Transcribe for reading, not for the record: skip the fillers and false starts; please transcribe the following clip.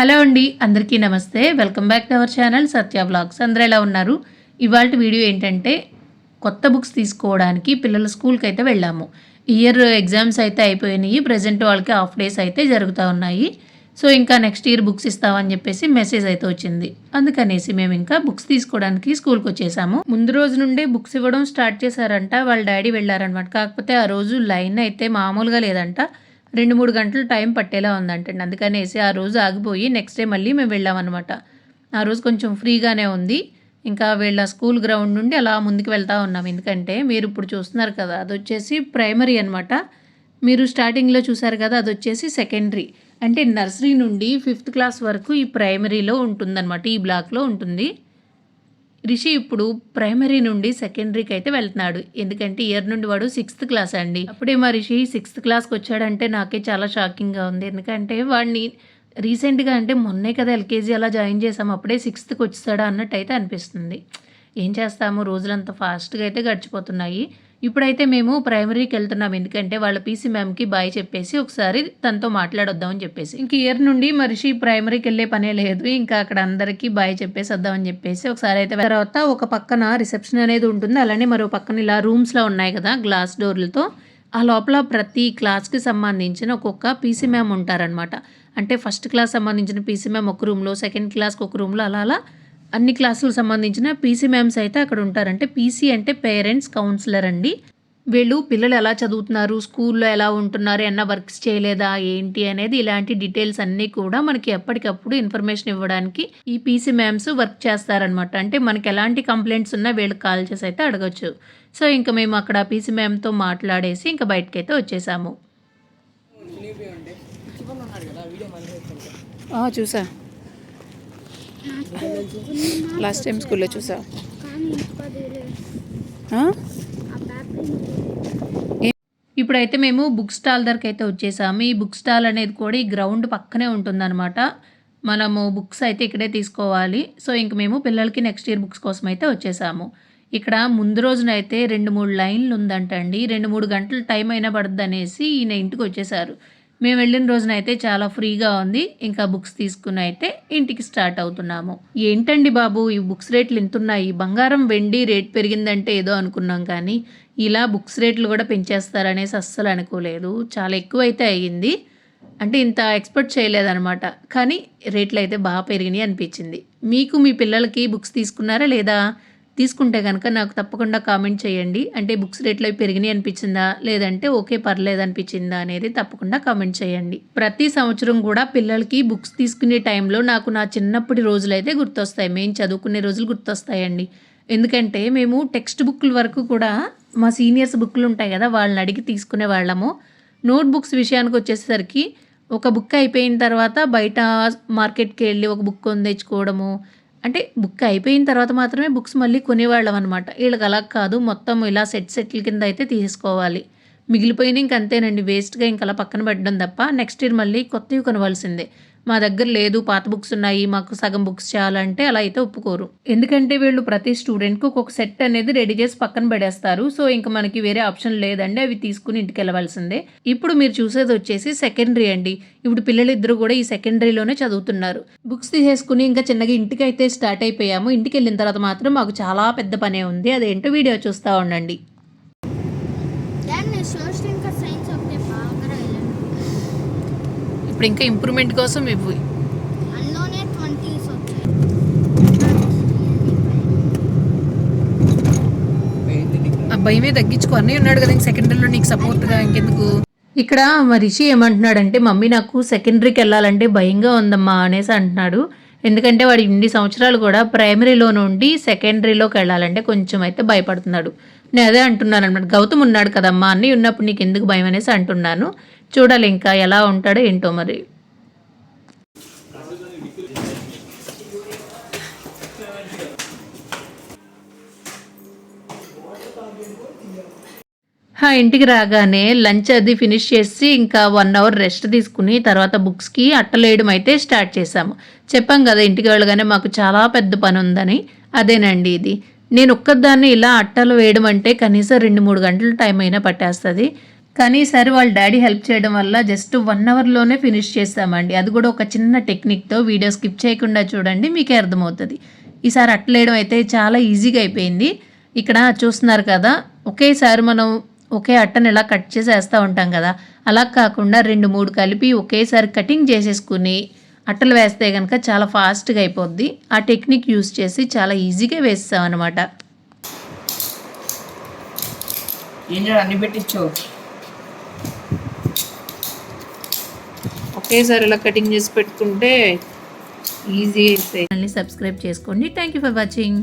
Hello అండి, అందరికీ నమస్తే. Welcome back to our channel Satya vlogs. అందరూ ఎలా ఉన్నారు? ఇవాళ వీడియో ఏంటంటే కొత్త బుక్స్ తీసుకోవడానికి పిల్లల స్కూల్కి అయితే వెళ్ళాము. ఇయర్ ఎగ్జామ్స్ అయితే అయిపోయినాయి. ప్రజెంట్ వాళ్ళకి హాఫ్ డేస్ అయితే జరుగుతూ ఉన్నాయి. సో ఇంకా నెక్స్ట్ ఇయర్ బుక్స్ ఇస్తామని చెప్పేసి మెసేజ్ అయితే వచ్చింది. అందుకనేసి మేము ఇంకా బుక్స్ తీసుకోవడానికి స్కూల్కి వచ్చేసాము. ముందు రోజు నుండే బుక్స్ ఇవ్వడం స్టార్ట్ చేశారంట. వాళ్ళ డాడీ వెళ్ళారనమాట. కాకపోతే ఆ రోజు లైన్ అయితే మామూలుగా లేదంట. 2-3 గంటలు టైం పట్టేలా ఉందంటండి. అందుకనేసి ఆ రోజు ఆగిపోయి నెక్స్ట్ డే మళ్ళీ మేము వెళ్ళామన్నమాట. ఆ రోజు కొంచెం ఫ్రీగానే ఉంది. ఇంకా వీళ్ళ స్కూల్ గ్రౌండ్ నుండి అలా ముందుకు వెళ్తూ ఉన్నాం. ఎందుకంటే మీరు ఇప్పుడు చూస్తున్నారు కదా, అది వచ్చేసి ప్రైమరీ అనమాట. మీరు స్టార్టింగ్లో చూసారు కదా, అది వచ్చేసి సెకండరీ. అంటే నర్సరీ నుండి 5th క్లాస్ వరకు ఈ ప్రైమరీలో ఉంటుందన్నమాట. ఈ బ్లాక్లో ఉంటుంది. రిషి ఇప్పుడు ప్రైమరీ నుండి సెకండరీకి అయితే వెళ్తున్నాడు. ఎందుకంటే ఇయర్ నుండి వాడు 6th క్లాస్ అండి. అప్పుడే మా రిషి 6th క్లాస్కి వచ్చాడంటే నాకే చాలా షాకింగ్గా ఉంది. ఎందుకంటే వాడిని రీసెంట్గా అంటే మొన్నే కదా ఎల్కేజీ అలా జాయిన్ చేసాము, అప్పుడే 6th వచ్చాడా అన్నట్టు అయితే అనిపిస్తుంది. ఏం చేస్తాము, రోజులంతా ఫాస్ట్గా అయితే గడిచిపోతున్నాయి. ఇప్పుడైతే మేము ప్రైమరీకి వెళ్తున్నాం. ఎందుకంటే వాళ్ళ పీసీ మ్యామ్కి బాయ్ చెప్పేసి ఒకసారి తనతో మాట్లాడొద్దామని చెప్పేసి. ఇంక ఇయర్ నుండి మనిషి ప్రైమరీకి వెళ్ళే పనే లేదు. ఇంకా అక్కడ అందరికీ బాయ్ చెప్పేసి వద్దామని చెప్పేసి ఒకసారి అయితే తర్వాత ఒక పక్కన రిసెప్షన్ అనేది ఉంటుంది. అలానే మరో పక్కన ఇలా రూమ్స్లో ఉన్నాయి కదా గ్లాస్ డోర్లతో. ఆ లోపల ప్రతి క్లాస్కి సంబంధించిన ఒక్కొక్క పీసీ మ్యామ్ ఉంటారనమాట. అంటే ఫస్ట్ క్లాస్ సంబంధించిన పీసీ మ్యామ్ ఒక రూమ్లో, సెకండ్ క్లాస్కి ఒక రూమ్లో, అలా అన్ని క్లాసులకు సంబంధించిన పీసీ మ్యామ్స్ అయితే అక్కడ ఉంటారంటే పీసీ అంటే పేరెంట్స్ కౌన్సిలర్ అండి. వీళ్ళు పిల్లలు ఎలా చదువుతున్నారు, స్కూల్లో ఎలా ఉంటున్నారు, ఏమన్నా వర్క్స్ చేయలేదా ఏంటి అనేది ఇలాంటి డీటెయిల్స్ అన్నీ కూడా మనకి ఎప్పటికప్పుడు ఇన్ఫర్మేషన్ ఇవ్వడానికి ఈ పీసీ మ్యామ్స్ వర్క్ చేస్తారనమాట. అంటే మనకి ఎలాంటి కంప్లైంట్స్ ఉన్నా వీళ్ళకి కాల్ చేసి అయితే అడగచ్చు. సో ఇంకా మేము అక్కడ పీసీ మ్యామ్తో మాట్లాడేసి ఇంకా బయటకైతే వచ్చేసాము. చూసా, లాస్ట్ టైం స్కూల్లో చూసా. ఇప్పుడైతే మేము బుక్ స్టాల్ దగ్గరికి అయితే వచ్చేసాము. ఈ బుక్ స్టాల్ అనేది కూడా ఈ గ్రౌండ్ పక్కనే ఉంటుందన్నమాట. మనము బుక్స్ అయితే ఇక్కడే తీసుకోవాలి. సో ఇంక మేము పిల్లలకి నెక్స్ట్ ఇయర్ బుక్స్ కోసం అయితే వచ్చేసాము. ఇక్కడ ముందు రోజునైతే 2-3 లైన్లు ఉందంటండి. 2-3 గంటలు టైం అయినా పడుతుంది అనేసి ఈయన ఇంటికి వచ్చేసారు. మేము వెళ్ళిన రోజునైతే చాలా ఫ్రీగా ఉంది. ఇంకా బుక్స్ తీసుకుని అయితే ఇంటికి స్టార్ట్ అవుతున్నాము. ఏంటండి బాబు ఈ బుక్స్ రేట్లు ఎంతున్నాయి, బంగారం వెండి రేట్ పెరిగిందంటే ఏదో అనుకున్నాం, కానీ ఇలా బుక్స్ రేట్లు కూడా పెంచేస్తారనేసి అస్సలు అనుకోలేదు. చాలా ఎక్కువ అయితే అయ్యింది. అంటే ఇంత ఎక్స్పెక్ట్ చేయలేదన్నమాట. కానీ రేట్లు అయితే బాగా పెరిగినాయి అనిపించింది. మీకు మీ పిల్లలకి బుక్స్ తీసుకున్నారా లేదా? తీసుకుంటే కనుక నాకు తప్పకుండా కామెంట్ చేయండి. అంటే బుక్స్ రేట్లు పెరిగినాయి అనిపించిందా, లేదంటే ఓకే పర్లేదు అనిపించిందా అనేది తప్పకుండా కామెంట్ చేయండి. ప్రతి సంవత్సరం కూడా పిల్లలకి బుక్స్ తీసుకునే టైంలో నాకు నా చిన్నప్పటి రోజులు అయితే గుర్తొస్తాయి. మేము చదువుకునే రోజులు గుర్తొస్తాయండి. ఎందుకంటే మేము టెక్స్ట్ బుక్ల వరకు కూడా మా సీనియర్స్ బుక్లు ఉంటాయి కదా, వాళ్ళని అడిగి తీసుకునే వాళ్ళము. నోట్ బుక్స్ విషయానికి వచ్చేసరికి ఒక బుక్ అయిపోయిన తర్వాత బయట మార్కెట్కి వెళ్ళి ఒక బుక్ కొని తెచ్చుకోవడము. అంటే బుక్ అయిపోయిన తర్వాత మాత్రమే బుక్స్ మళ్ళీ కొనేవాళ్ళం అనమాట. వీళ్ళకి అలా కాదు, మొత్తం ఇలా సెట్ల కింద అయితే తీసుకోవాలి. మిగిలిపోయిన ఇంకంతేనండి, వేస్ట్గా ఇంకలా పక్కన పెట్టడం తప్ప నెక్స్ట్ ఇయర్ మళ్ళీ కొత్తవి కొనవలసిందే. మా దగ్గర లేదు, పాత బుక్స్ ఉన్నాయి, మాకు సగం బుక్స్ చేయాలంటే అలా అయితే ఒప్పుకోరు. ఎందుకంటే వీళ్ళు ప్రతి స్టూడెంట్కి ఒక్కొక్క సెట్ అనేది రెడీ చేసి పక్కన పడేస్తారు. సో ఇంకా మనకి వేరే ఆప్షన్ లేదండి, అవి తీసుకుని ఇంటికి వెళ్ళవలసిందే. ఇప్పుడు మీరు చూసేది వచ్చేసి సెకండరీ అండి. ఇప్పుడు పిల్లలిద్దరూ కూడా ఈ సెకండరీలోనే చదువుతున్నారు. బుక్స్ తీసేసుకుని ఇంకా చిన్నగా ఇంటికి అయితే స్టార్ట్ అయిపోయాము. ఇంటికి వెళ్ళిన తర్వాత మాత్రం మాకు చాలా పెద్ద పనే ఉంది. అదేంటో వీడియో చూస్తూ ఉండండి. ఇప్పుడు ఇంకా ఇంప్రూవ్మెంట్ కోసం ఇవ్వు. భయమే తగ్గించుకో, అన్నీ ఉన్నాడు కదా ఇంక సెకండరీలో నీకు సపోర్ట్గా, ఇంకెందుకు. ఇక్కడ మా రిషి ఏమంటున్నాడంటే, మమ్మీ నాకు సెకండరీకి వెళ్ళాలంటే భయంగా ఉందమ్మా అనేసి అంటున్నాడు. ఎందుకంటే వాడు ఇన్ని సంవత్సరాలు కూడా ప్రైమరీలో నుండి సెకండరీలోకి వెళ్ళాలంటే కొంచెం అయితే భయపడుతున్నాడు. నేను అదే అంటున్నాను అనమాట. గౌతమ్ ఉన్నాడు కదమ్మా, అన్నీ ఉన్నప్పుడు నీకు ఎందుకు భయం అనేసి అంటున్నాను. చూడాలి ఇంకా ఎలా ఉంటాడో ఏంటో మరి. ఇంటికి రాగానే లంచ్ అది ఫినిష్ చేసి ఇంకా 1 అవర్ రెస్ట్ తీసుకుని తర్వాత బుక్స్కి అట్టలు వేయడం అయితే స్టార్ట్ చేశాము. చెప్పాం కదా ఇంటికి వెళ్ళగానే మాకు చాలా పెద్ద పని ఉందని. అదేనండి ఇది. నేను ఒక్కదాన్ని ఇలా అట్టలు వేయడం అంటే కనీసం 2-3 గంటల టైం అయినా పట్టేస్తుంది. కానీ ఈసారి వాళ్ళ డాడీ హెల్ప్ చేయడం వల్ల జస్ట్ 1 అవర్‌లోనే ఫినిష్ చేసామండి. అది కూడా ఒక చిన్న టెక్నిక్‌తో. వీడియో స్కిప్ చేయకుండా చూడండి, మీకే అర్థమవుతది. ఈసారి అట్టలేయడం అయితే చాలా ఈజీగా అయిపోయింది. ఇక్కడ చూస్తున్నారు కదా! ఒకేసారి మనం ఒకే అట్టని ఇలా కట్ చేసేస్తూ ఉంటాం కదా! అలా కాకుండా 2, 3 కలిపి ఒకేసారి కటింగ్ చేసేసుకుని అట్టలు వేస్తే గనక చాలా ఫాస్ట్‌గా అయిపోద్ది. ఆ టెక్నిక్ యూజ్ చేసి చాలా ఈజీగా వేసేసామనమాట. అన్ని పెట్టించు. ఒకేసారి ఇలా కటింగ్ చేసి పెట్టుకుంటే ఈజీ అయిపోయి. సబ్స్క్రైబ్ చేసుకోండి. Thank you for watching.